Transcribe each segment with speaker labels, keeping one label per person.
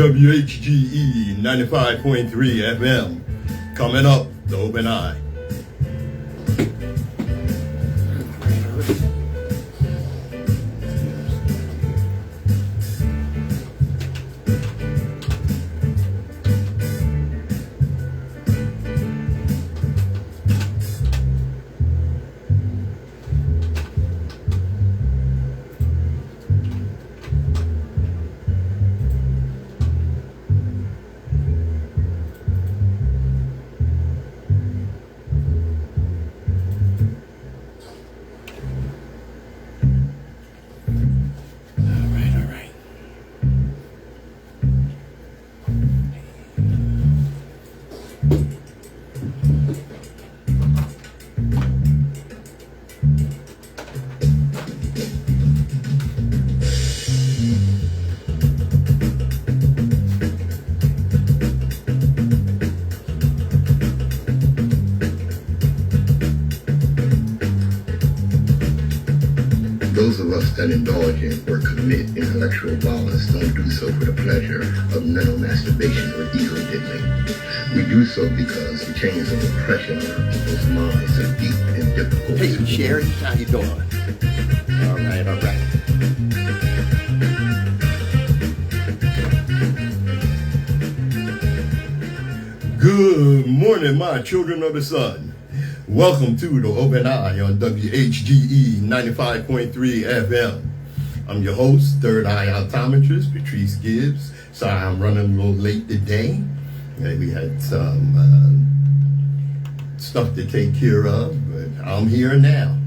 Speaker 1: WHGE 95.3 FM. Coming up, the Open Eye.
Speaker 2: Those of us that indulge in or commit intellectual violence don't do so for the pleasure of mental masturbation or ego diddling. We do so because the chains of oppression on our people's minds are deep and difficult.
Speaker 1: Hey, Sherry, how you doing? All right. Good morning, my children of the sun. Welcome to the Open Eye on WHGE 95.3 FM. I'm your host, Third Eye Optometrist, Patrice Gibbs. Sorry I'm running a little late today. We had some stuff to take care of, but I'm here now.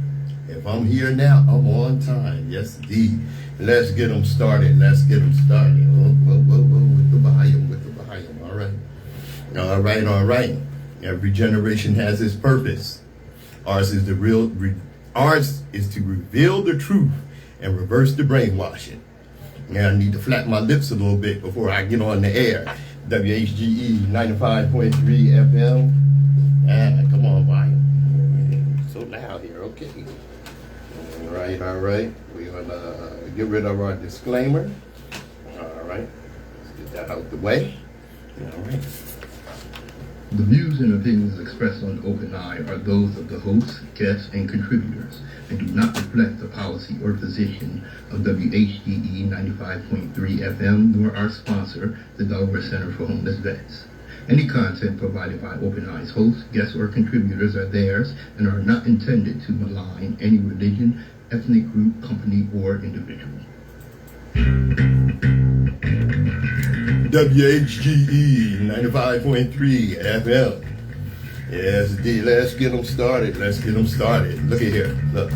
Speaker 1: If I'm here now, I'm on time. Yes, indeed. Let's get them started. With the volume. All right. Every generation has its purpose. Ours is to reveal the truth and reverse the brainwashing. Now I need to flap my lips a little bit before I get on the air. WHGE 95.3 FM. Come on, volume. So loud here, okay. All right. We're gonna get rid of our disclaimer. All right. Let's get that out the way. All right.
Speaker 2: The views and opinions expressed on Open Eye are those of the hosts, guests, and contributors, and do not reflect the policy or position of WHGE 95.3 FM, nor our sponsor, the Delaware Center for Homeless Vets. Any content provided by Open Eye's hosts, guests, or contributors are theirs and are not intended to malign any religion, ethnic group, company, or individual.
Speaker 1: WHGE 95.3 FM. Yes, indeed. Let's get them started. Look at here. Look.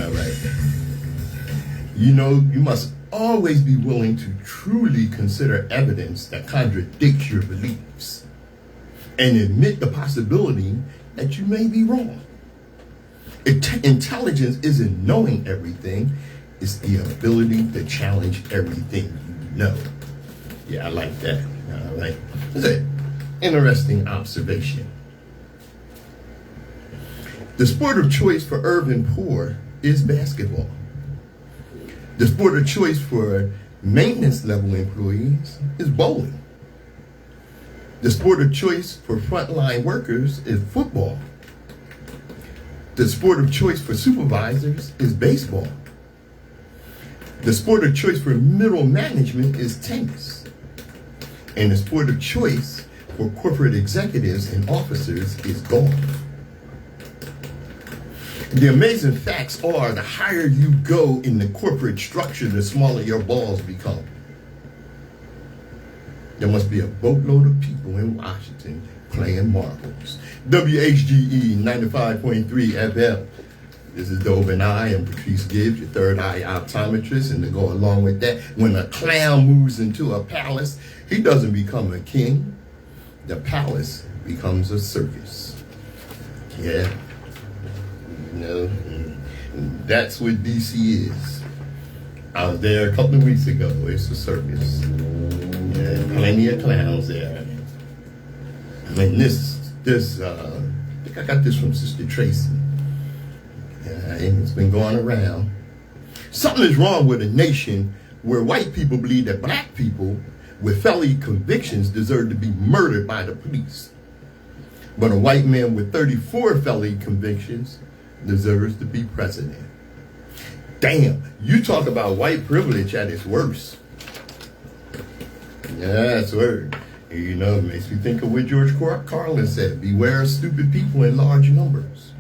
Speaker 1: All right. You must always be willing to truly consider evidence that contradicts your beliefs and admit the possibility that you may be wrong. Intelligence isn't knowing everything. It's the ability to challenge everything you know. Yeah, I like that. All right. That's an interesting observation. The sport of choice for urban poor is basketball. The sport of choice for maintenance level employees is bowling. The sport of choice for frontline workers is football. The sport of choice for supervisors is baseball. The sport of choice for middle management is tennis. And the sport of choice for corporate executives and officers is golf. The amazing facts are the higher you go in the corporate structure, the smaller your balls become. There must be a boatload of people in Washington playing marbles. WHGE 95.3 FM. This is the Open Eye. I'm Patrice Gibbs, your third eye optometrist. And to go along with that, when a clown moves into a palace, he doesn't become a king. The palace becomes a circus. Yeah. That's what DC is. I was there a couple of weeks ago. It's a circus. Yeah, plenty of clowns there. I mean, this, I think I got this from Sister Tracy. And it's been going around. Something is wrong with a nation where white people believe that black people with felony convictions deserve to be murdered by the police. But a white man with 34 felony convictions deserves to be president. Damn, you talk about white privilege at its worst. Yeah, that's word. You know, it makes me think of what George Carlin said, beware of stupid people in large numbers.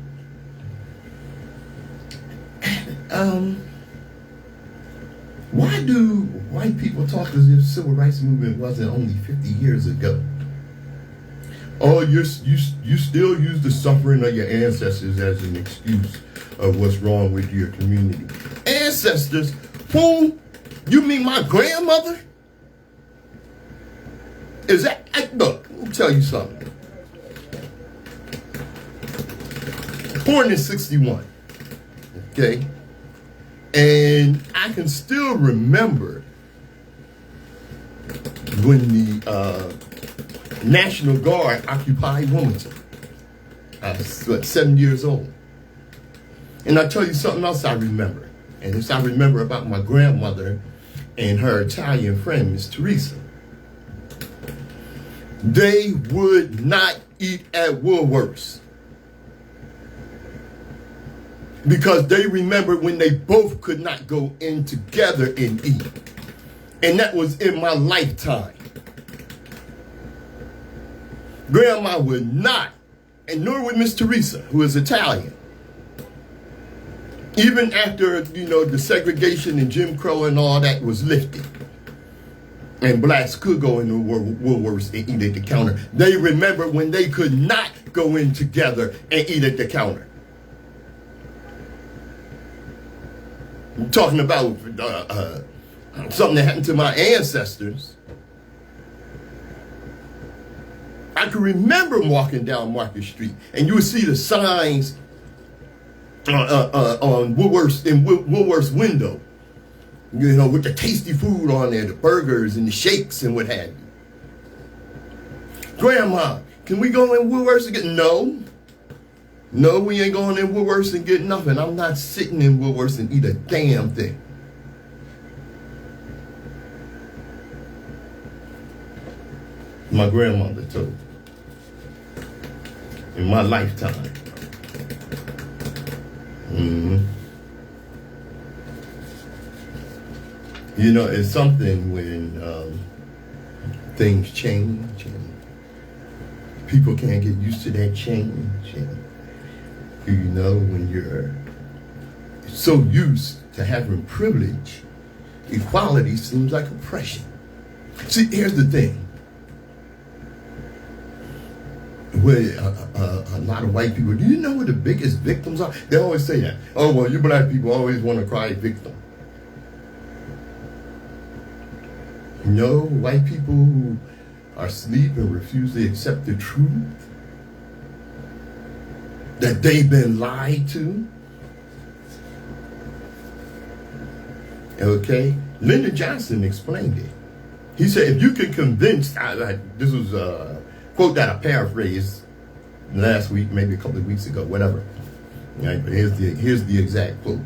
Speaker 1: Why do white people talk as if the civil rights movement wasn't only 50 years ago? Oh, you still use the suffering of your ancestors as an excuse of what's wrong with your community. Ancestors? Who? You mean my grandmother? Is that, look, let me tell you something. Born in 61, okay? And I can still remember when the National Guard occupied Wilmington. I was 7 years old. And I'll tell you something else I remember. And this I remember about my grandmother and her Italian friend, Miss Teresa. They would not eat at Woolworth's because they remembered when they both could not go in together and eat. And that was in my lifetime. Grandma would not, and nor would Miss Teresa, who is Italian. Even after, you know, the segregation and Jim Crow and all that was lifted, and blacks could go into Woolworths and eat at the counter, they remember when they could not go in together and eat at the counter. I'm talking about something that happened to my ancestors. I can remember walking down Market Street, and you would see the signs on Woolworth's, in Woolworth's window, you know, with the tasty food on there, the burgers and the shakes and what have you. Grandma, can we go in Woolworth's and get? No, we ain't going in Woolworth's and get nothing. I'm not sitting in Woolworth's and eat a damn thing. My grandmother told me in my lifetime. You know, it's something when things change and people can't get used to that change. And, you know, when you're so used to having privilege, equality seems like oppression. See, here's the thing. Where a lot of white people, do you know what the biggest victims are? They always say that. Oh, well, you black people always want to cry victim. No, white people who are asleep and refuse to accept the truth that they've been lied to. Okay? Lyndon Johnson explained it. He said, if you can convince, this was a quote that I paraphrased last week, maybe a couple of weeks ago, whatever. Right? But here's the exact quote.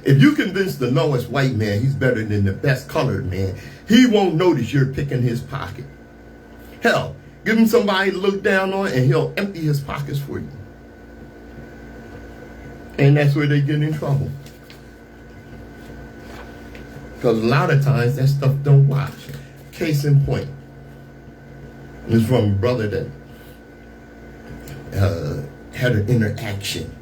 Speaker 1: If you convince the lowest white man he's better than the best colored man, he won't notice you're picking his pocket. Hell, give him somebody to look down on and he'll empty his pockets for you. And that's where they get in trouble. Because a lot of times that stuff don't wash. Case in point. It's from a brother that had an interaction.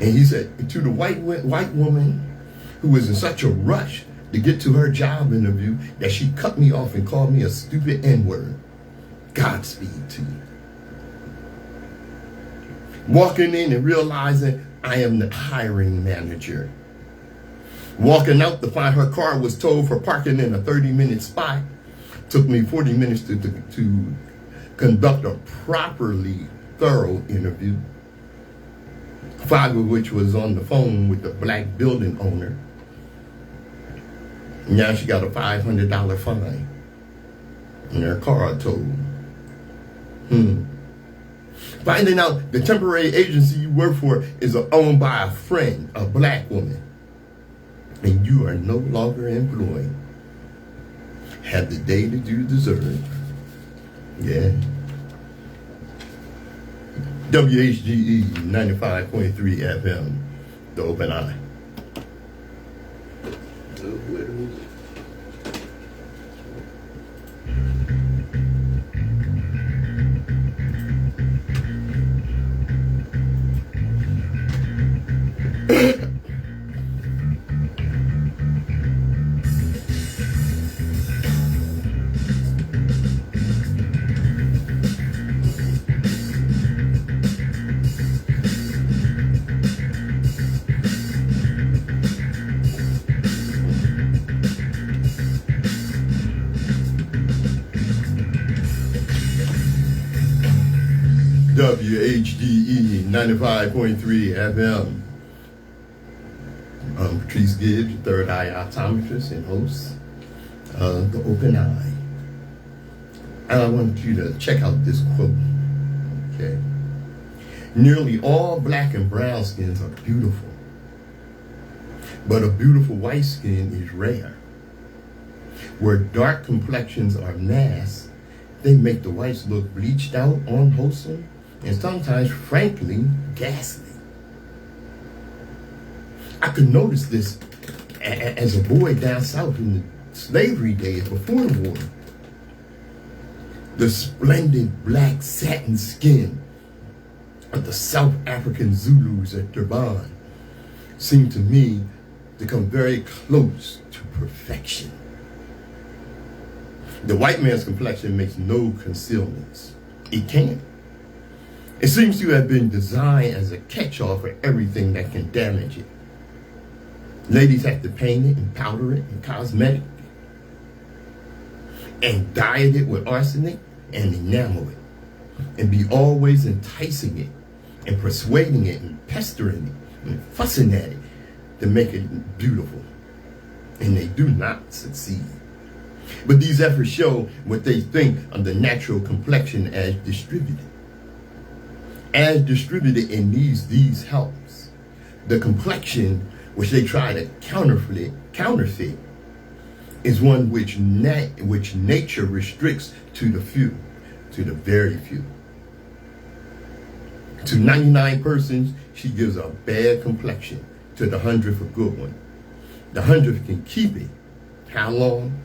Speaker 1: And he said to the white woman who was in such a rush to get to her job interview that she cut me off and called me a stupid N-word. Godspeed to you. Walking in and realizing I am the hiring manager. Walking out to find her car was towed for parking in a 30-minute spot. Took me 40 minutes to conduct a properly thorough interview. 5 of which was on the phone with the black building owner. Now she got a $500 fine. And her car towed. Finding out the temporary agency you work for is owned by a friend, a black woman. And you are no longer employed. have the day that you deserve. Yeah. WHGE 95.3 FM, the Open Eye. WHGE 95.3 FM. I'm Patrice Gibbs, your third eye optometrist and host of The Open Eye. And I want you to check out this quote. Okay. Nearly all black and brown skins are beautiful, but a beautiful white skin is rare. Where dark complexions are masked, they make the whites look bleached out, unwholesome, and sometimes, frankly, ghastly. I could notice this as a boy down south in the slavery days before the war. The splendid black satin skin of the South African Zulus at Durban seemed to me to come very close to perfection. The white man's complexion makes no concealments. It can't. It seems to have been designed as a catch-all for everything that can damage it. Ladies have to paint it and powder it and cosmetic and dye it with arsenic and enamel it and be always enticing it and persuading it and pestering it and fussing at it to make it beautiful. And they do not succeed. But these efforts show what they think of the natural complexion as distributed. As distributed in these helps. The complexion which they try to counterfeit is one which nature restricts to the few, to the very few. To 99 persons, she gives a bad complexion. To the 100th, a good one. The 100th can keep it. How long?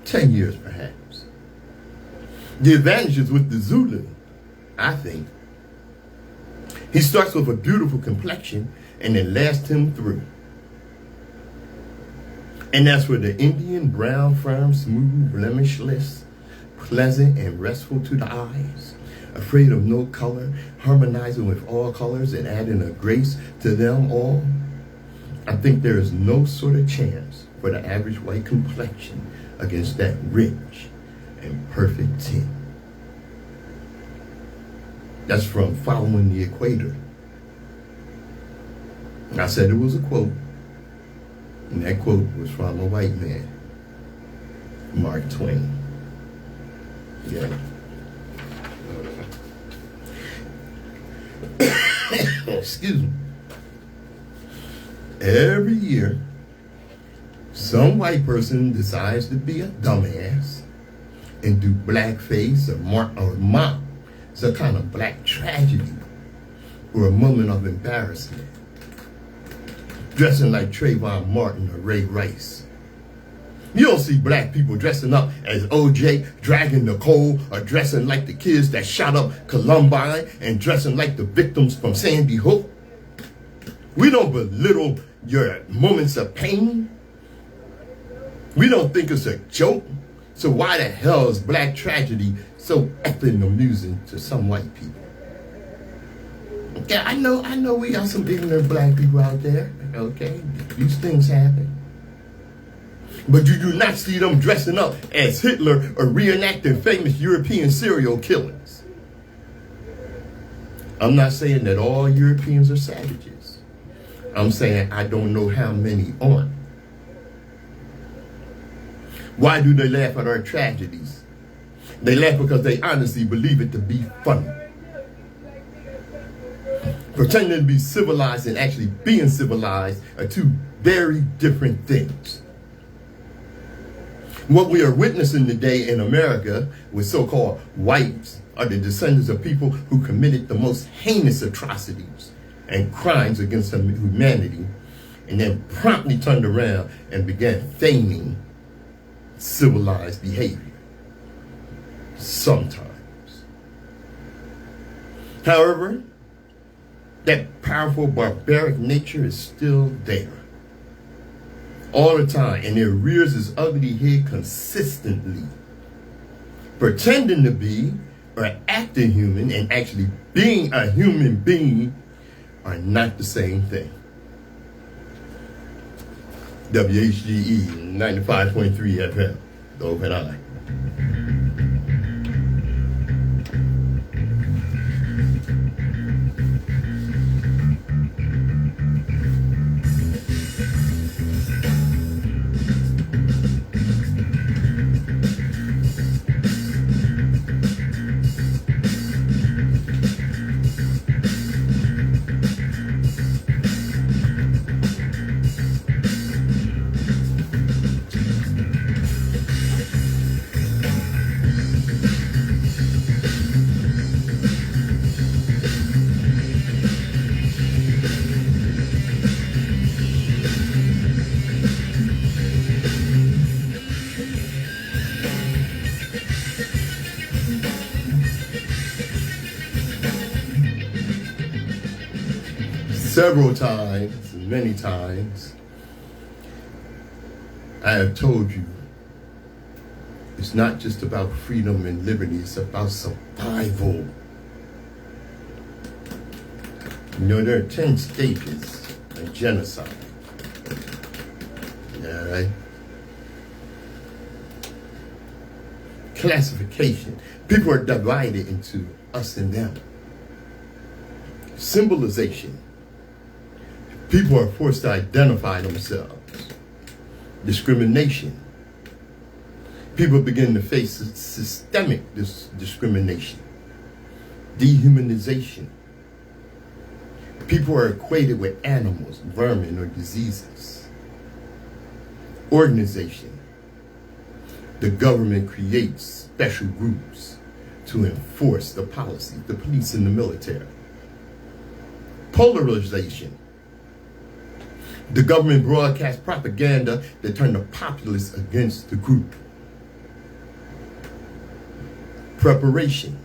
Speaker 1: 10 years, perhaps. The advantages with the Zulu, I think. He starts with a beautiful complexion and it lasts him through. And that's where the Indian brown, firm, smooth, blemishless, pleasant and restful to the eyes, afraid of no color, harmonizing with all colors and adding a grace to them all. I think there is no sort of chance for the average white complexion against that rich and perfect tint. That's from Following the Equator. And I said it was a quote, and that quote was from a white man, Mark Twain. Yeah. Excuse me. Every year, some white person decides to be a dumbass and do blackface or mock some kind of black tragedy or a moment of embarrassment, dressing like Trayvon Martin or Ray Rice. You don't see black people dressing up as OJ, dragging Nicole, or dressing like the kids that shot up Columbine and dressing like the victims from Sandy Hook. We don't belittle your moments of pain. We don't think it's a joke. So why the hell is black tragedy so effing amusing to some white people? Okay, I know we got some ignorant black people out there, okay? These things happen. But you do not see them dressing up as Hitler or reenacting famous European serial killings. I'm not saying that all Europeans are savages. I'm saying I don't know how many aren't. Why do they laugh at our tragedies? They laugh because they honestly believe it to be funny. Pretending to be civilized and actually being civilized are two very different things. What we are witnessing today in America with so-called whites are the descendants of people who committed the most heinous atrocities and crimes against humanity, and then promptly turned around and began feigning civilized behavior. Sometimes. However, that powerful barbaric nature is still there. All the time, and it rears its ugly head consistently. Pretending to be or acting human and actually being a human being are not the same thing. WHGE 95.3 FM, the Open Eye. Several times, many times, I have told you, it's not just about freedom and liberty, it's about survival. You know, there are 10 stages of genocide. Yeah, right? Classification. People are divided into us and them. Symbolization. People are forced to identify themselves. Discrimination. People begin to face systemic discrimination. Dehumanization. People are equated with animals, vermin, or diseases. Organization. The government creates special groups to enforce the policy, the police and the military. Polarization. The government broadcasts propaganda that turn the populace against the group. Preparation.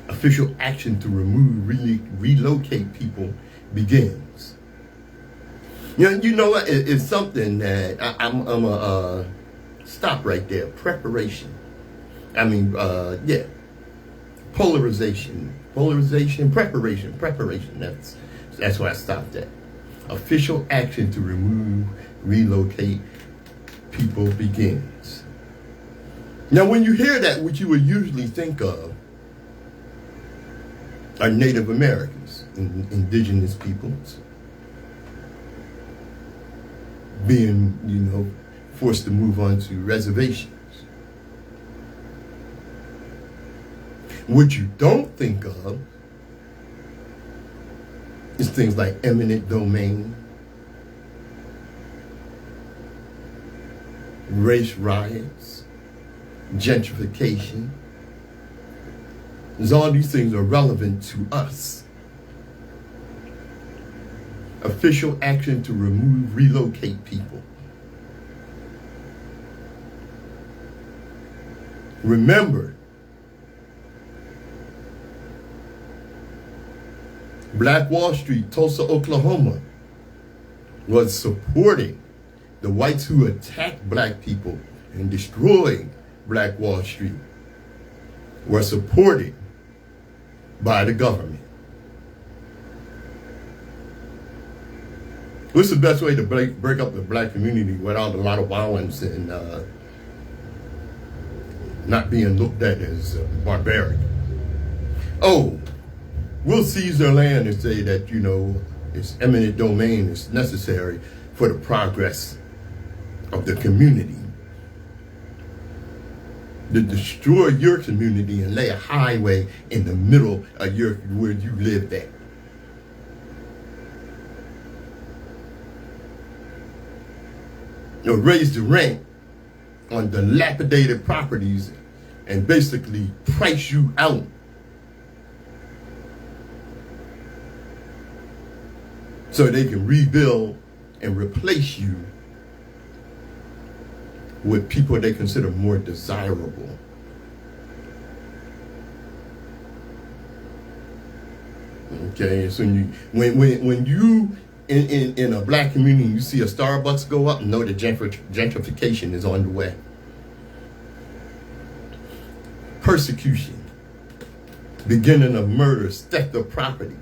Speaker 1: Official action to remove, relocate people begins. You know what? It's something that I'm stop right there. Preparation. Polarization. Preparation. That's why I stopped at. Official action to remove, relocate people begins. Now, when you hear that, what you would usually think of are Native Americans, indigenous peoples, being, forced to move on to reservations. What you don't think of is things like eminent domain, race riots, gentrification. Because all these things are relevant to us. Official action to remove, relocate people. Remember, Black Wall Street, Tulsa, Oklahoma, was supporting the whites who attacked black people and destroyed Black Wall Street, were supported by the government. What's the best way to break up the black community without a lot of violence and not being looked at as barbaric? Oh, we'll seize their land and say that, it's eminent domain is necessary for the progress of the community. To destroy your community and lay a highway in the middle of where you live at. Raise the rent on dilapidated properties and basically price you out so they can rebuild and replace you with people they consider more desirable. Okay, so when you in a black community, you see a Starbucks go up, know that gentrification is on the way. Persecution, beginning of murder, theft of property,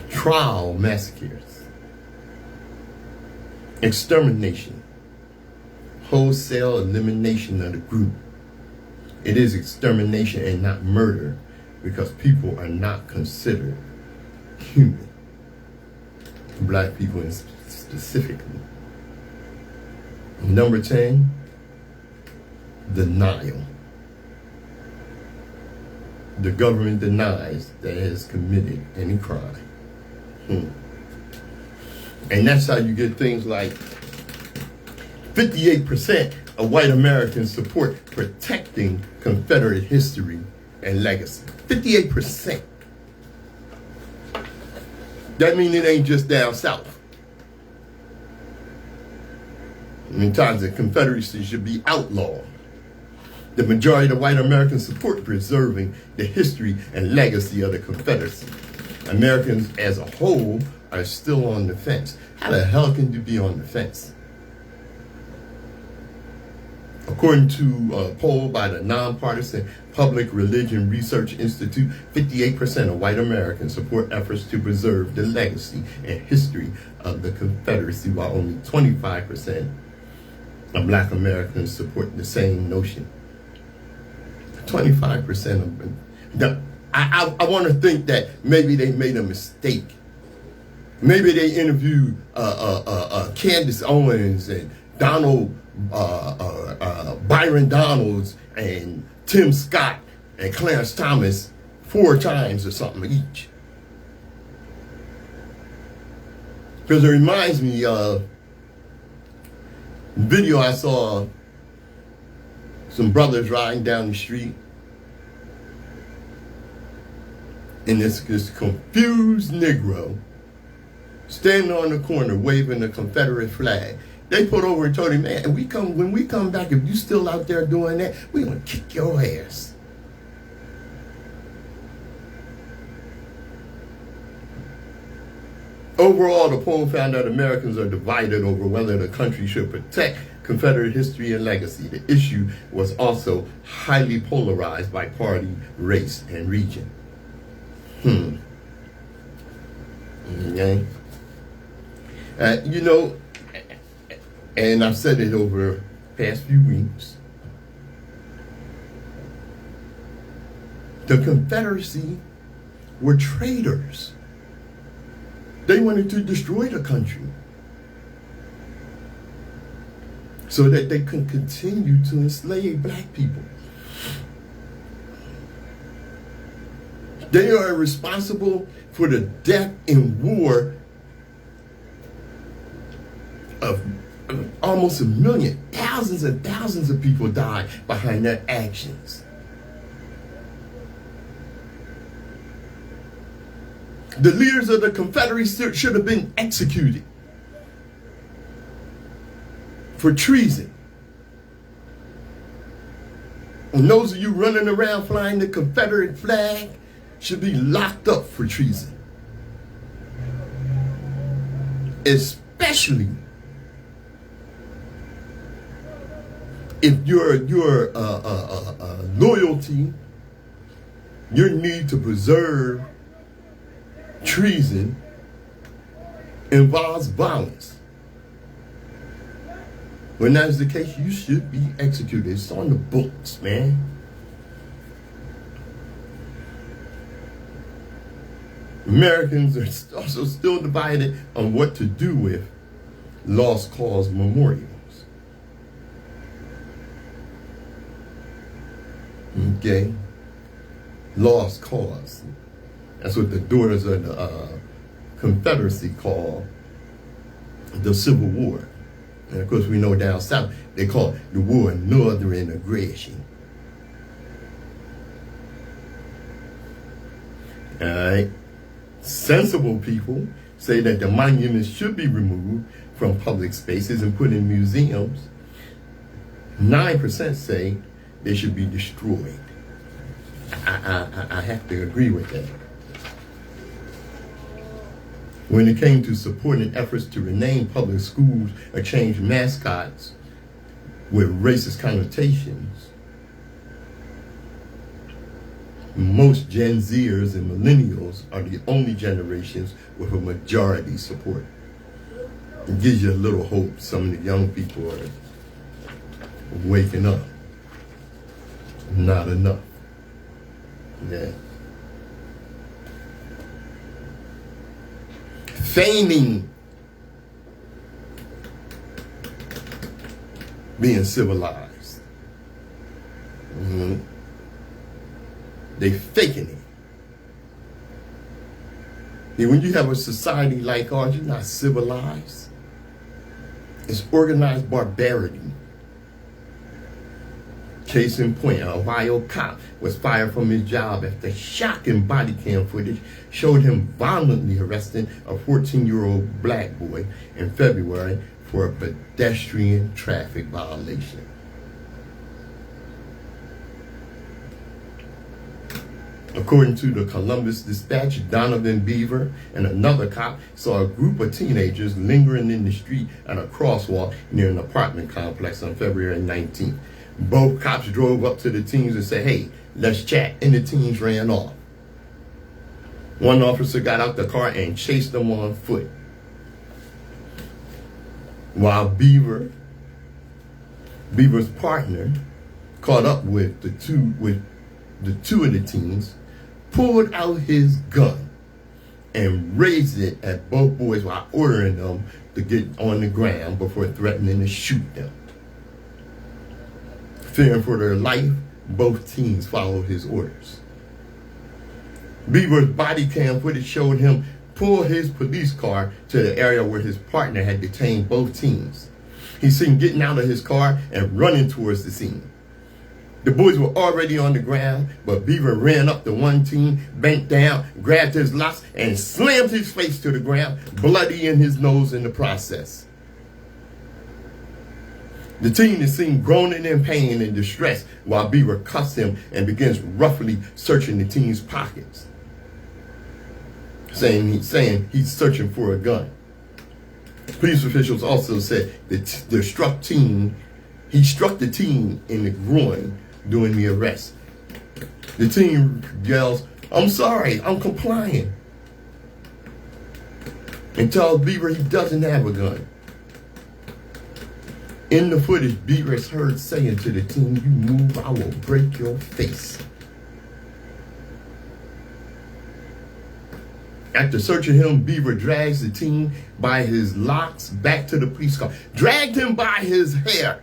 Speaker 1: trial massacres, extermination, wholesale elimination of the group. It is extermination and not murder, because people are not considered human. Black people specifically. Number 10, denial. The government denies that it has committed any crime. And that's how you get things like 58% of white Americans support protecting Confederate history and legacy. 58%. That means it ain't just down south. Many times the Confederacy should be outlawed. The majority of white Americans support preserving the history and legacy of the Confederacy. Americans as a whole are still on the fence. How the hell can you be on the fence? According to a poll by the nonpartisan Public Religion Research Institute, 58% of white Americans support efforts to preserve the legacy and history of the Confederacy, while only 25% of black Americans support the same notion. 25% of them. I want to think that maybe they made a mistake. Maybe they interviewed Candace Owens and Byron Donalds and Tim Scott and Clarence Thomas 4 times or something each. Because it reminds me of a video I saw, some brothers riding down the street, and this confused Negro standing on the corner waving the Confederate flag. They put over and told him, man, when we come back, if you still out there doing that, we're going to kick your ass. Overall, the poll found that Americans are divided over whether the country should protect Confederate history and legacy. The issue was also highly polarized by party, race, and region. Okay. And I've said it over the past few weeks, the Confederacy were traitors. They wanted to destroy the country so that they could continue to enslave black people. They are responsible for the death in war of almost 1 million. Thousands and thousands of people died behind their actions. The leaders of the Confederacy should have been executed for treason. And those of you running around flying the Confederate flag should be locked up for treason. Especially if your loyalty, your need to preserve treason involves violence. When that is the case, you should be executed. It's on the books, man. Americans are also still divided on what to do with lost cause memorials. Okay? Lost cause. That's what the daughters of the Confederacy call the Civil War. And of course, we know down south, they call it the war of northern aggression. All right. Sensible people say that the monuments should be removed from public spaces and put in museums. 9% say they should be destroyed. I have to agree with that. When it came to supporting efforts to rename public schools or change mascots with racist connotations, most Gen Zers and millennials are the only generations with a majority support. It gives you a little hope some of the young people are waking up. Not enough. Yeah. Feigning being civilized. They faking it. And when you have a society like ours, you're not civilized. It's organized barbarity. Case in point, an Ohio cop was fired from his job after shocking body cam footage showed him violently arresting a 14-year-old black boy in February for a pedestrian traffic violation. According to the Columbus Dispatch, Donovan Beaver and another cop saw a group of teenagers lingering in the street at a crosswalk near an apartment complex on February 19th. Both cops drove up to the teens and said, "Hey, let's chat," and the teens ran off. One officer got out the car and chased them on foot. While Beaver's partner caught up with the two of the teens, pulled out his gun and raised it at both boys while ordering them to get on the ground before threatening to shoot them. Fearing for their life, both teens followed his orders. Beaver's body cam footage showed him pull his police car to the area where his partner had detained both teens. He's seen getting out of his car and running towards the scene. The boys were already on the ground, but Beaver ran up to one teen, bent down, grabbed his locks, and slammed his face to the ground, bloody in his nose in the process. The teen is seen groaning in pain and distress while Beaver cuffs him and begins roughly searching the teen's pockets, saying he's searching for a gun. Police officials also said that he struck the teen in the groin during the arrest. The teen yells, "I'm sorry, I'm complying," and tells Beaver he doesn't have a gun. In the footage, Beaver is heard saying to the teen, "You move, I will break your face." After searching him, Beaver drags the teen by his locks back to the police car. Dragged him by his hair.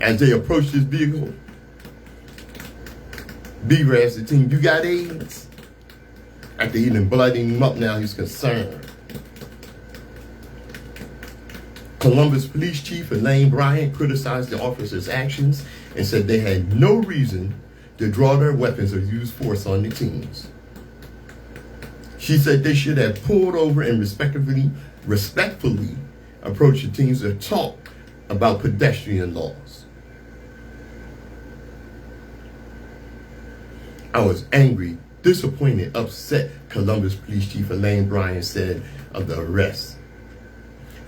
Speaker 1: As they approached his vehicle, Beaver asked the teen, "You got AIDS?" After eating blooding him up, now he's concerned. Columbus Police Chief Elaine Bryant criticized the officers' actions and said they had no reason to draw their weapons or use force on the teens. She said they should have pulled over and respectfully approached the teens to talk about pedestrian laws. "I was angry, disappointed, upset," Columbus Police Chief Elaine Bryant said of the arrest.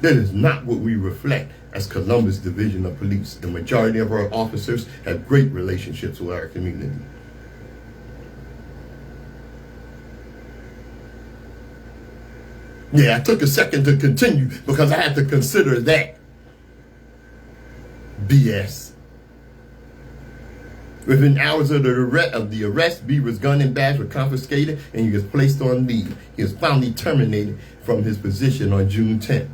Speaker 1: "That is not what we reflect as Columbus Division of Police. The majority of our officers have great relationships with our community." Yeah, I took a second to continue because I had to consider that BS. Within hours of the arrest, Beaver's gun and badge were confiscated and he was placed on leave. He was finally terminated from his position on June 10th.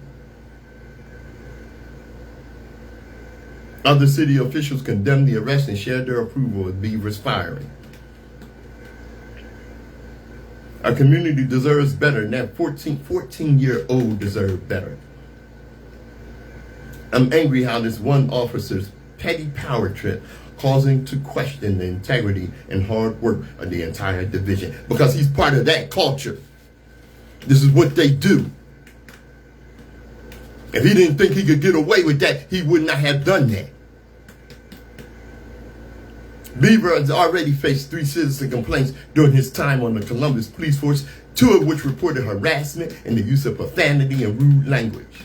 Speaker 1: Other city officials condemned the arrest and shared their approval of Beaver's firing. Our community deserves better, and that 14-year-old deserved better. I'm angry how this one officer's petty power trip causing to question the integrity and hard work of the entire division, because he's part of that culture. This is what they do. If he didn't think he could get away with that, he would not have done that. Beaver has already faced 3 citizen complaints during his time on the Columbus Police Force, 2 of which reported harassment and the use of profanity and rude language.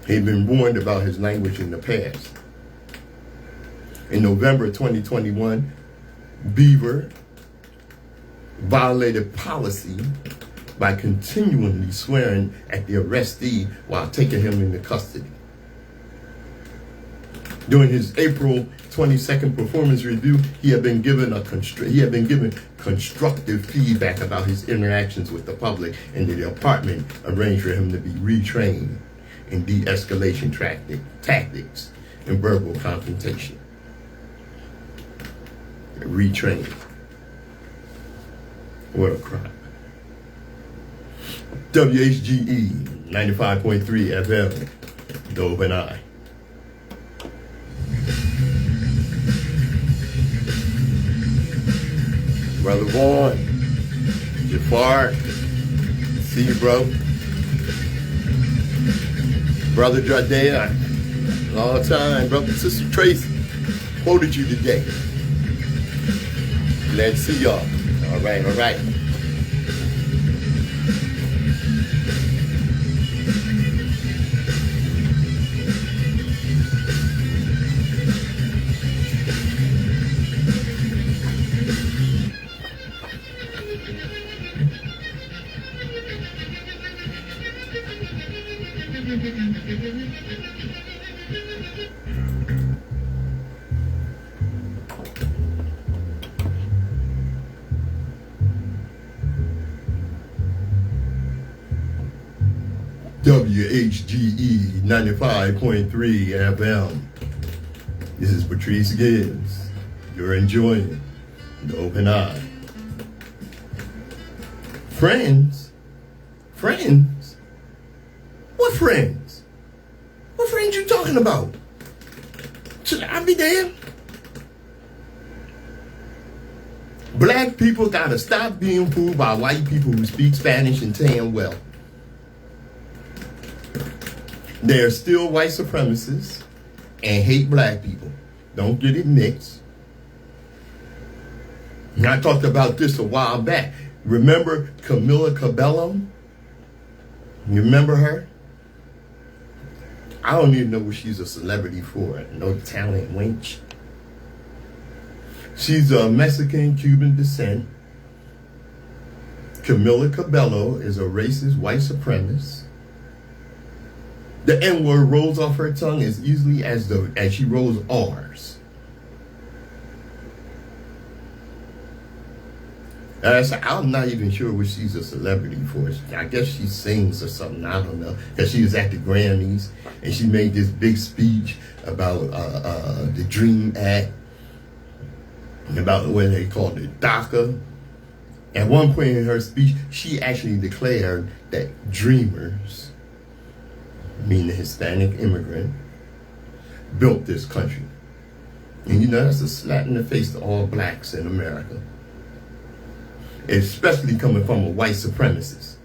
Speaker 1: He'd been warned about his language in the past. In November 2021, Beaver violated policy by continually swearing at the arrestee while taking him into custody. During his April 22nd performance review, he had been given constructive feedback about his interactions with the public, and the department arranged for him to be retrained in de-escalation tactics and verbal confrontation. Retrained. What a crime. WHGE 95.3 FM, The Open Eye. Brother Vaughn, Jafar, see you, bro. Brother Jardea, long time. Brother Sister Tracy, quoted you today. Glad to see y'all. All right, all right. WHGE 95.3 FM. This is Patrice Gibbs. You're enjoying The Open Eye. Friends? Friends? What friends? What friends you talking about? Should I be there? Black people gotta stop being fooled by white people who speak Spanish and tan well. They're still white supremacists and hate black people. Don't get it mixed. And I talked about this a while back. Remember Camila Cabello? You remember her? I don't even know what she's a celebrity for. No talent wench. She's of Mexican-Cuban descent. Camila Cabello is a racist white supremacist. The N-word rolls off her tongue as easily as she rolls R's. I'm not even sure what she's a celebrity for. I guess she sings or something. I don't know. Because she was at the Grammys and she made this big speech about the DREAM Act, about what they called it DACA. At one point in her speech, she actually declared that dreamers, meaning the Hispanic immigrant, built this country. And you know, that's a slap in the face to all blacks in America. Especially coming from a white supremacist.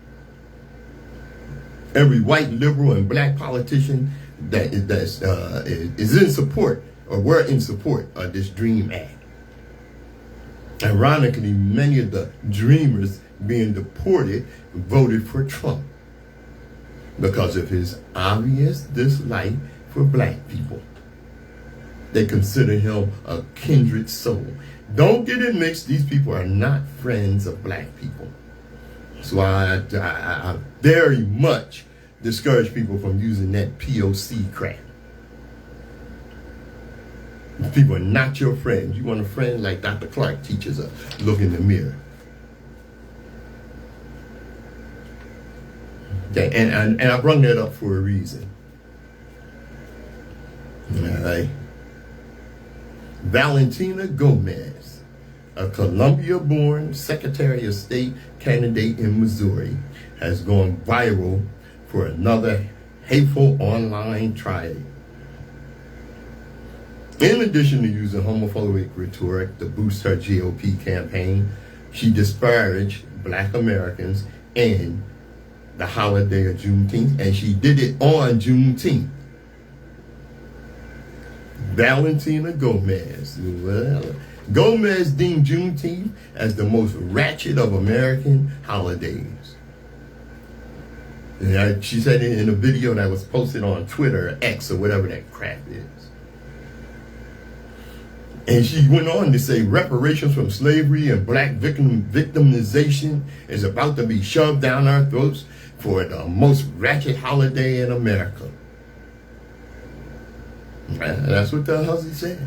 Speaker 1: Every white liberal and black politician that is in support, or were in support of this DREAM Act. Ironically, many of the dreamers being deported voted for Trump because of his obvious dislike for black people. They consider him a kindred soul. Don't get it mixed. These people are not friends of black people. So I very much discourage people from using that POC crap. These people are not your friends. You want a friend like Dr. Clark teaches us. Look in the mirror. Okay, and I brought that up for a reason. All right. Valentina Gomez, a Columbia-born Secretary of State candidate in Missouri, has gone viral for another hateful online triad. In addition to using homophobic rhetoric to boost her GOP campaign, she disparaged Black Americans and the holiday of Juneteenth, and she did it on Juneteenth. Valentina Gomez. Well, Gomez deemed Juneteenth as the most ratchet of American holidays. And she said it in a video that was posted on Twitter or X or whatever that crap is. And she went on to say reparations from slavery and black victimization is about to be shoved down our throats for the most ratchet holiday in America. And that's what the hell she said.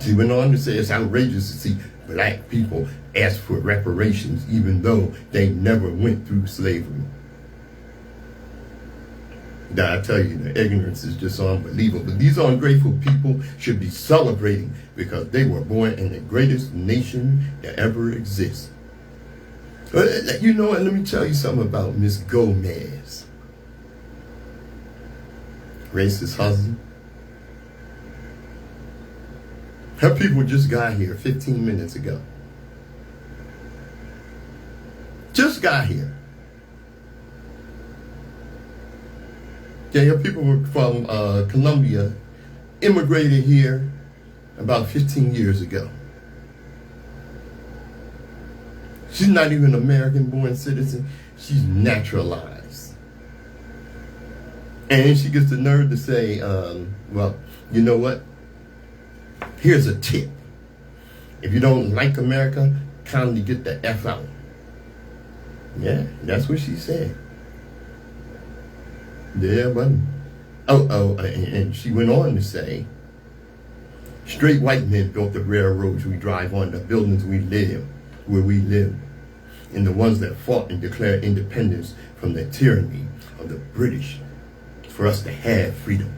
Speaker 1: She went on to say it's outrageous to see black people ask for reparations even though they never went through slavery. Now, I tell you, the ignorance is just unbelievable. These ungrateful people should be celebrating because they were born in the greatest nation that ever exists. You know what? Let me tell you something about Miss Gomez. Racist husband. Her people just got here 15 minutes ago. Just got here. Yeah, your people were from Colombia, immigrated here about 15 years ago. She's not even an American-born citizen. She's naturalized. And she gets the nerve to say, well, you know what? Here's a tip. If you don't like America, kindly get the F out. Yeah, that's what she said. Yeah, but and she went on to say, straight white men built the railroads we drive on, the buildings where we live, and the ones that fought and declared independence from the tyranny of the British for us to have freedom.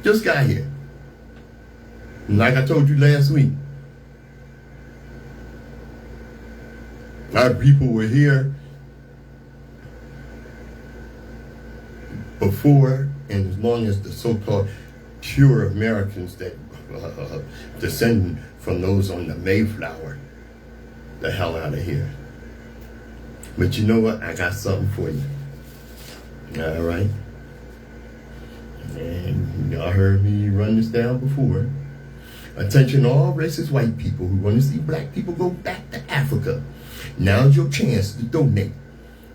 Speaker 1: Just got here. And like I told you last week, our people were here before and as long as the so-called pure Americans that descend from those on the Mayflower, the hell out of here. But you know what? I got something for you. All right? And y'all heard me run this down before. Attention all racist white people who want to see black people go back to Africa. Now's your chance to donate.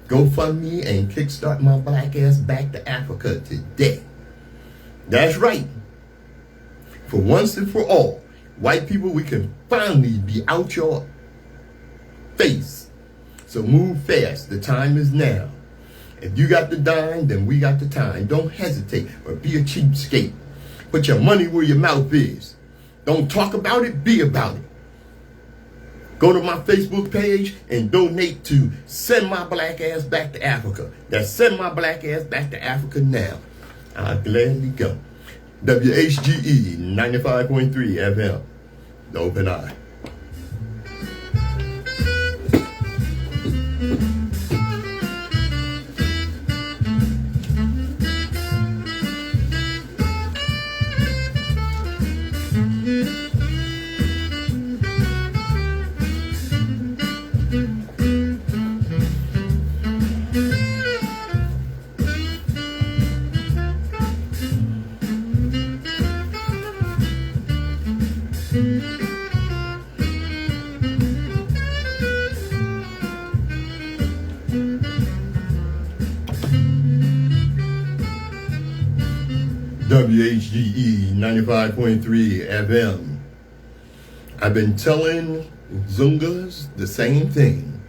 Speaker 1: GoFundMe and kickstart my black ass back to Africa today. That's right. For once and for all, white people, we can finally be out your face. So move fast. The time is now. If you got the dime, then we got the time. Don't hesitate or be a cheapskate. Put your money where your mouth is. Don't talk about it, be about it. Go to my Facebook page and donate to Send My Black Ass Back to Africa. That's Send My Black Ass Back to Africa now. I'll gladly go. WHGE 95.3 FM. The Open Eye. WHGE 95.3 FM. I've been telling Zungas the same thing.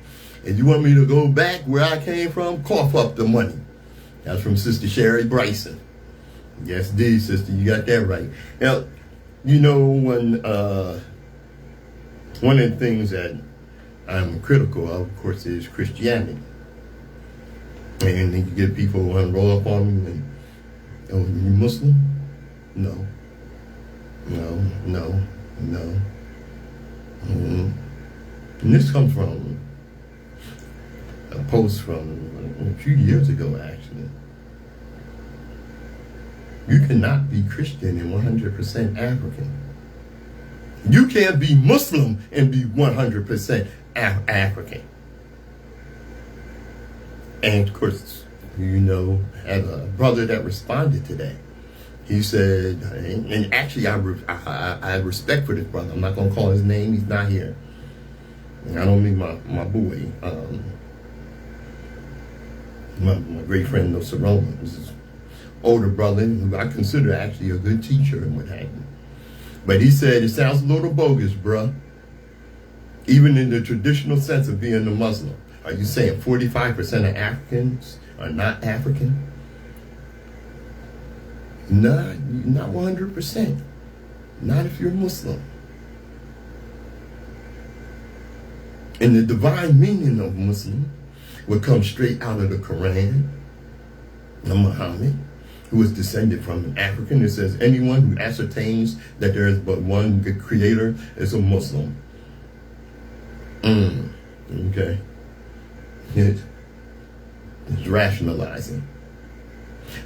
Speaker 1: If you want me to go back where I came from, cough up the money. That's from Sister Sherry Bryson. Yes, indeed, sister, you got that right. Now, you know, when one of the things that I'm critical of course, is Christianity. And you get people who want to roll up on me and, oh, you Muslim? No. And this comes from post from a few years ago, actually. You cannot be Christian and 100% African. You can't be Muslim and be 100% African. And of course, had a brother that responded to that. He said, and actually I have respect for this brother. I'm not going to call his name. He's not here. And I don't mean my boy, my great friend, Sarona. This is older brother who I consider actually a good teacher and what have you. But he said, it sounds a little bogus, bruh. Even in the traditional sense of being a Muslim. Are you saying 45% of Africans are not African? Not 100%. Not if you're Muslim. And the divine meaning of Muslim would come straight out of the Quran. Muhammad, who was descended from an African, it says anyone who ascertains that there is but one good creator is a Muslim. Okay. It's rationalizing.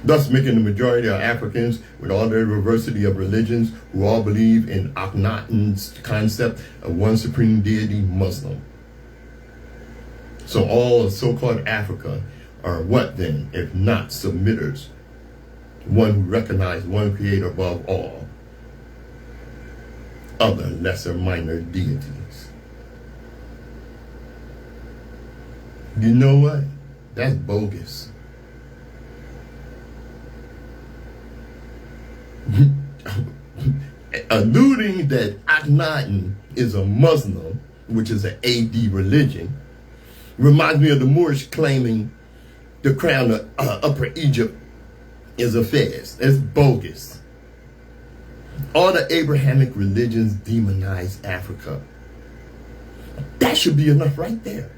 Speaker 1: Thus making the majority of Africans, with all their diversity of religions, who all believe in Akhenaten's concept of one supreme deity, Muslim. So all of so-called Africa are what then, if not submitters? One who recognize one creator above all other lesser minor deities. You know what? That's bogus. Alluding that Akhenaten is a Muslim, which is an AD religion, reminds me of the Moorish claiming the crown of Upper Egypt is a fez. It's bogus. All the Abrahamic religions demonize Africa. That should be enough right there.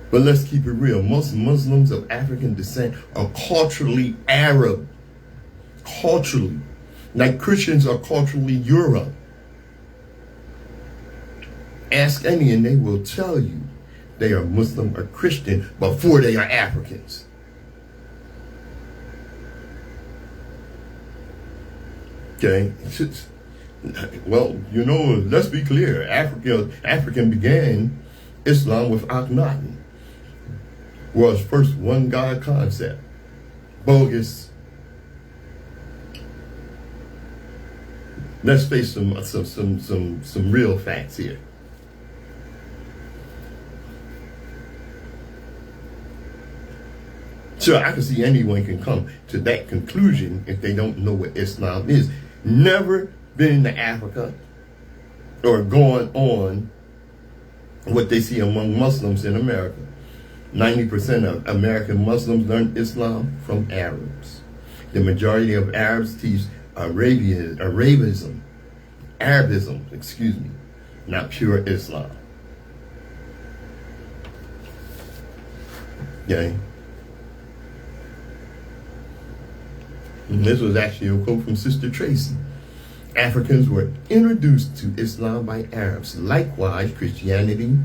Speaker 1: But let's keep it real. Most Muslims of African descent are culturally Arab. Culturally. Like Christians are culturally Europe. Ask any and they will tell you they are Muslim or Christian before they are Africans. Okay? Well, let's be clear. African began Islam with Akhenaten. Was first one God concept. Bogus. Let's face some real facts here. Sure, I can see anyone can come to that conclusion if they don't know what Islam is. Never been to Africa or going on what they see among Muslims in America. 90% of American Muslims learn Islam from Arabs. The majority of Arabs teach Arabism, not pure Islam. Okay? And this was actually a quote from Sister Tracy. Africans were introduced to Islam by Arabs. Likewise, Christianity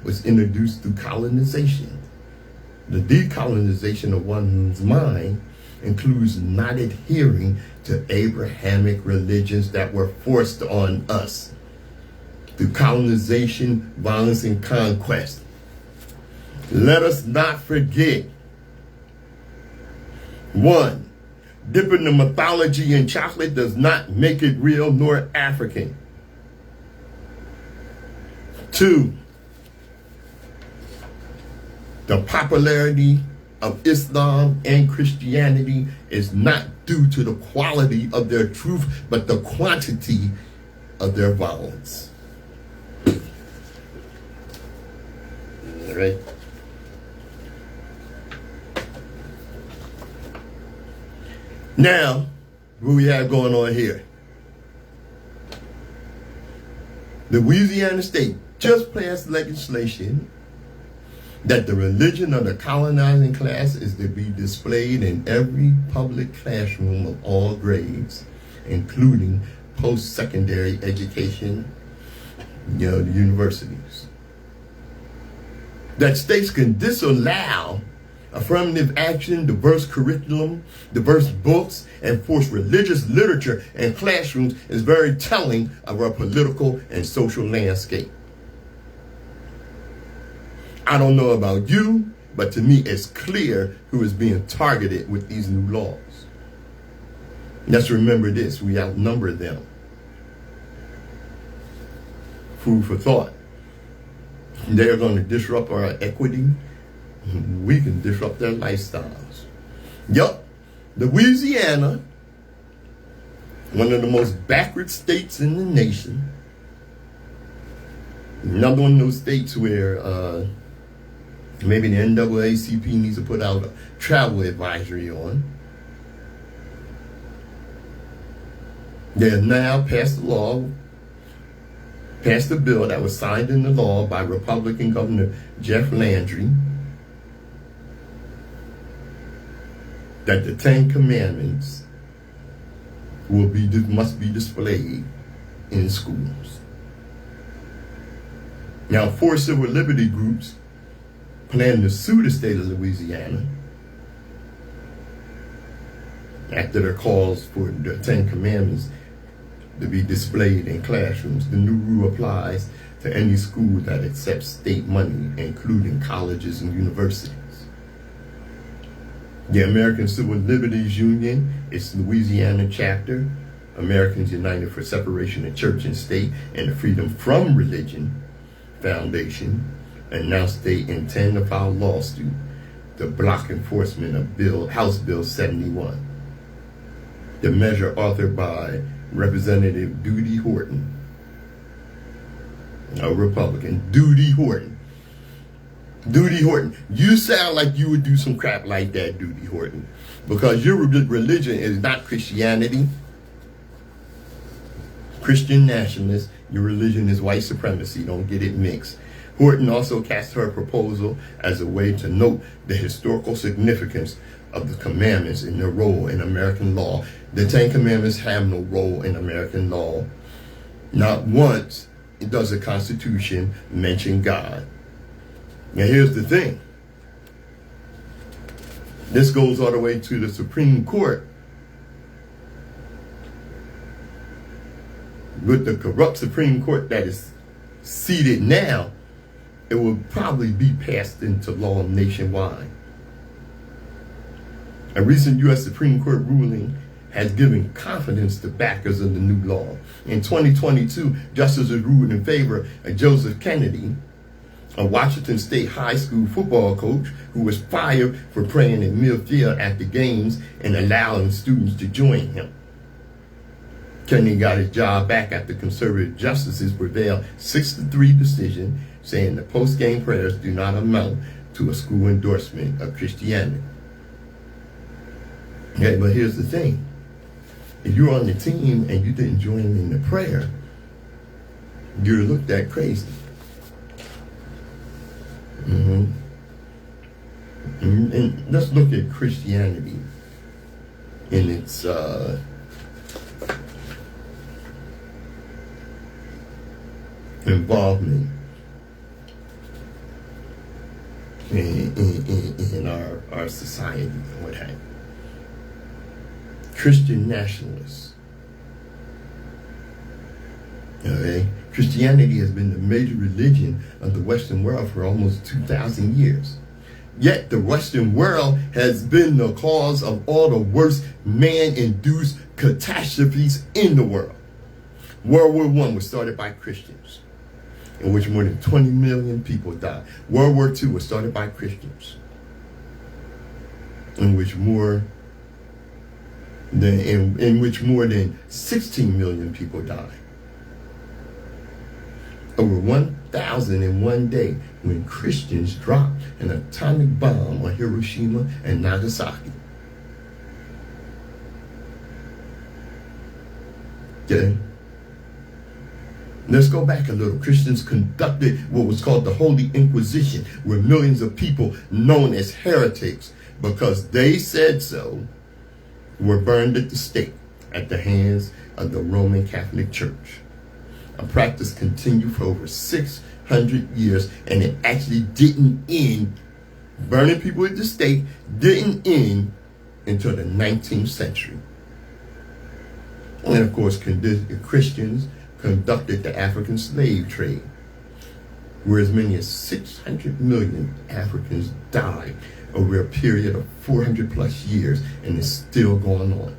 Speaker 1: was introduced through colonization. The decolonization of one's mind includes not adhering to Abrahamic religions that were forced on us through colonization, violence, and conquest. Let us not forget, 1, dipping the mythology in chocolate does not make it real nor African. 2, the popularity of Islam and Christianity is not due to the quality of their truth, but the quantity of their violence. All right. Now, what we have going on here? The Louisiana state just passed legislation that the religion of the colonizing class is to be displayed in every public classroom of all grades, including post-secondary education, the universities. that states can disallow affirmative action, diverse curriculum, diverse books, and force religious literature in classrooms is very telling of our political and social landscape. I don't know about you, but to me it's clear who is being targeted with these new laws. Let's remember this, we outnumber them. Food for thought. They're going to disrupt our equity. We can disrupt their lifestyles. Yup, Louisiana, one of the most backward states in the nation. Another one of those states where maybe the NAACP needs to put out a travel advisory on. They have now passed a bill that was signed into law by Republican Governor Jeff Landry, that the 10 Commandments must be displayed in schools. Now, 4 civil liberty groups plan to sue the state of Louisiana after their calls for the 10 Commandments to be displayed in classrooms. The new rule applies to any school that accepts state money, including colleges and universities. The American Civil Liberties Union, its Louisiana chapter, Americans United for Separation of Church and State and the Freedom from Religion Foundation, announced they intend to file a lawsuit to block enforcement of House Bill 71. The measure, authored by Representative Duty Horton, a Republican. Duty Horton, you sound like you would do some crap like that, Duty Horton, because your religion is not Christianity. Christian nationalist, your religion is white supremacy. Don't get it mixed. Horton also cast her proposal as a way to note the historical significance of the commandments and their role in American law. The 10 Commandments have no role in American law. Not once does the Constitution mention God. Now here's the thing. This goes all the way to the Supreme Court. With the corrupt Supreme Court that is seated now, it will probably be passed into law nationwide. A recent U.S. Supreme Court ruling has given confidence to backers of the new law. In 2022, justices ruled in favor of Joseph Kennedy, a Washington State high school football coach who was fired for praying in midfield at the games and allowing students to join him. Kennedy got his job back after conservative justices prevailed 6-3 decision, saying the post-game prayers do not amount to a school endorsement of Christianity. Okay, but here's the thing. If you're on the team and you didn't join in the prayer, you're looked at crazy. And let's look at Christianity in its involvement in our society and what have you. Christian nationalists. Okay? Christianity has been the major religion of the Western world for almost 2,000 years. Yet the Western world has been the cause of all the worst man-induced catastrophes in the world. World War I was started by Christians, in which more than 20 million people died. World War II was started by Christians, in which more than 16 million people died. Over 1,000 in one day when Christians dropped an atomic bomb on Hiroshima and Nagasaki. Okay? Let's go back a little. Christians conducted what was called the Holy Inquisition, where millions of people known as heretics, because they said so, were burned at the stake at the hands of the Roman Catholic Church. A practice continued for over 600 600 years, and it actually didn't end. Burning people at the stake didn't end until the 19th century. And of course, Christians conducted the African slave trade, where as many as 600 million Africans died over a period of 400 plus years, and it's still going on.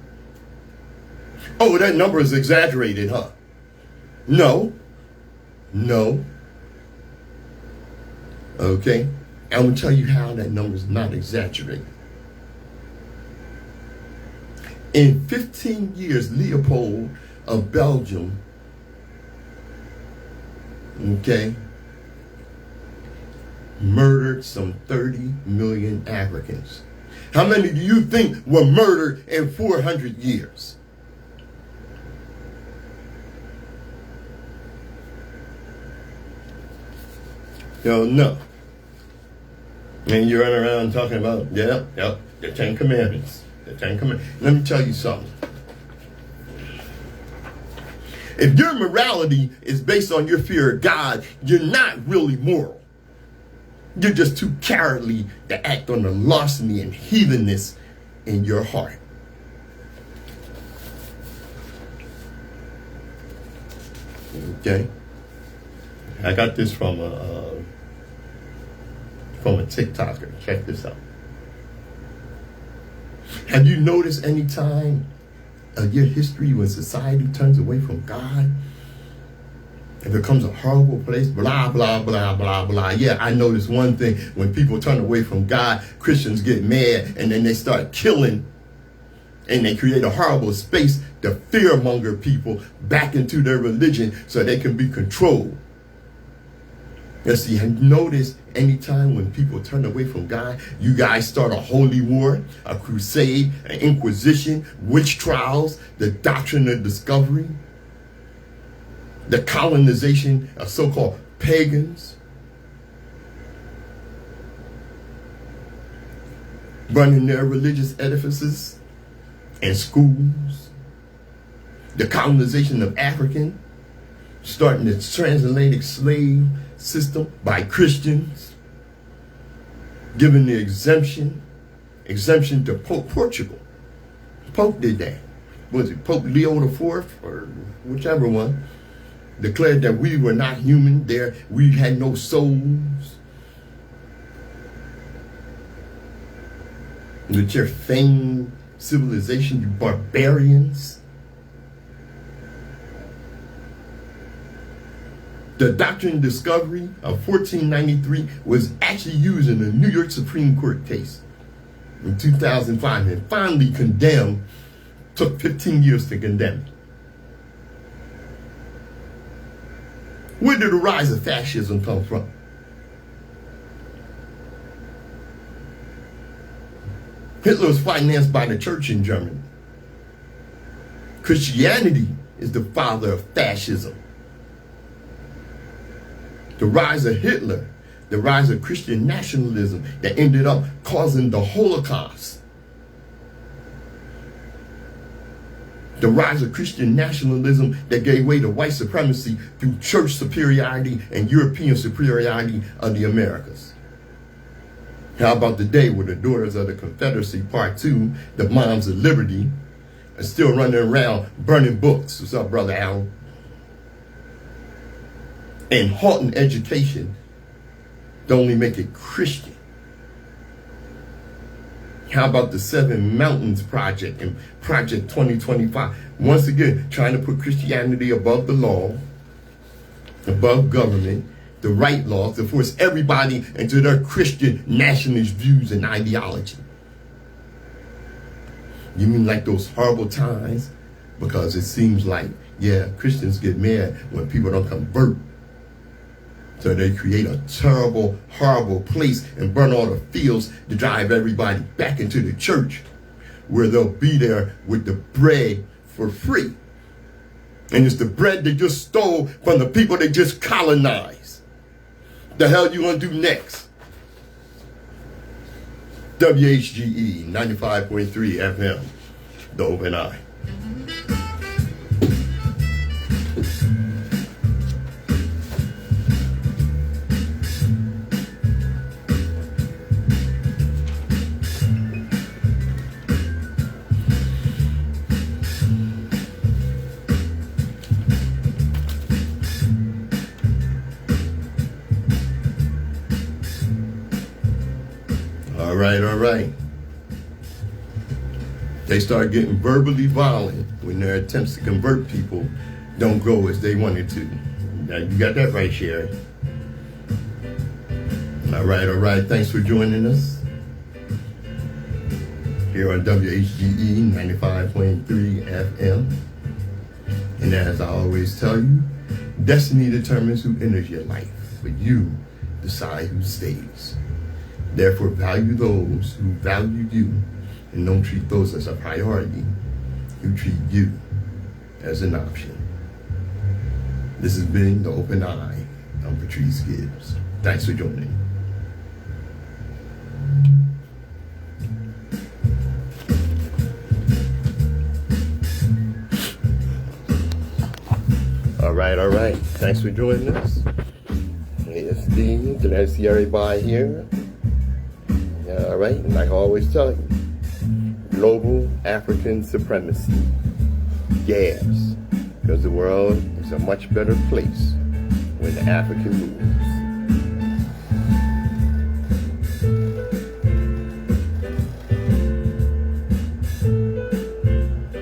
Speaker 1: Oh, that number is exaggerated, huh? No. Okay? I'm going to tell you how that number is not exaggerated. In 15 years, Leopold of Belgium, okay, murdered some 30 million Africans. How many do you think were murdered in 400 years? No. And you're running around talking about, the Ten Commandments. The Ten Commandments. Let me tell you something. If your morality is based on your fear of God, you're not really moral. You're just too cowardly to act on the larceny and heathenness in your heart. Okay? I got this from a TikToker. Check this out. Have you noticed any time of your history when society turns away from God, it becomes a horrible place, blah, blah, blah, blah, blah. Yeah, I noticed one thing. When people turn away from God, Christians get mad, and then they start killing, and they create a horrible space to fearmonger people back into their religion so they can be controlled. You see, have you noticed anytime when people turn away from God, you guys start a holy war, a crusade, an inquisition, witch trials, the doctrine of discovery, the colonization of so-called pagans, running their religious edifices and schools, the colonization of African, starting the transatlantic slave system by Christians, giving the exemption to Pope Portugal. Pope did that. Was it Pope Leo IV or whichever one? Declared that we were not human, we had no souls. With your famed civilization, you barbarians. The doctrine of discovery of 1493 was actually used in a New York Supreme Court case in 2005 and finally condemned. Took 15 years to condemn it. Where did the rise of fascism come from? Hitler was financed by the church in Germany. Christianity is the father of fascism. The rise of Hitler, the rise of Christian nationalism that ended up causing the Holocaust. The rise of Christian nationalism that gave way to white supremacy through church superiority and European superiority of the Americas. How about the day where the daughters of the Confederacy, Part 2, the moms of liberty, are still running around burning books? What's up, Brother Al? And halting education to only make it Christian. How about the Seven Mountains Project and Project 2025? Once again, trying to put Christianity above the law, above government, the right laws, to force everybody into their Christian nationalist views and ideology. You mean like those horrible times? Because it seems like, Christians get mad when people don't convert. So they create a terrible, horrible place and burn all the fields to drive everybody back into the church, where they'll be there with the bread for free. And it's the bread they just stole from the people they just colonized. The hell you gonna do next? WHGE 95.3 FM, the Open Eye. all right. They start getting verbally violent when their attempts to convert people don't go as they wanted to. Now, you got that right, Sherry. All right. Thanks for joining us here on WHGE 95.3 FM. And as I always tell you, destiny determines who enters your life, but you decide who stays. Therefore, value those who value you and don't treat those as a priority who treat you as an option. This has been The Open Eye. I'm Patrice Gibbs. Thanks for joining. All right. Thanks for joining us. It's Steve. Glad to see everybody here. All right. And like I always tell you, global African supremacy. Yes. Because the world is a much better place when the African moves.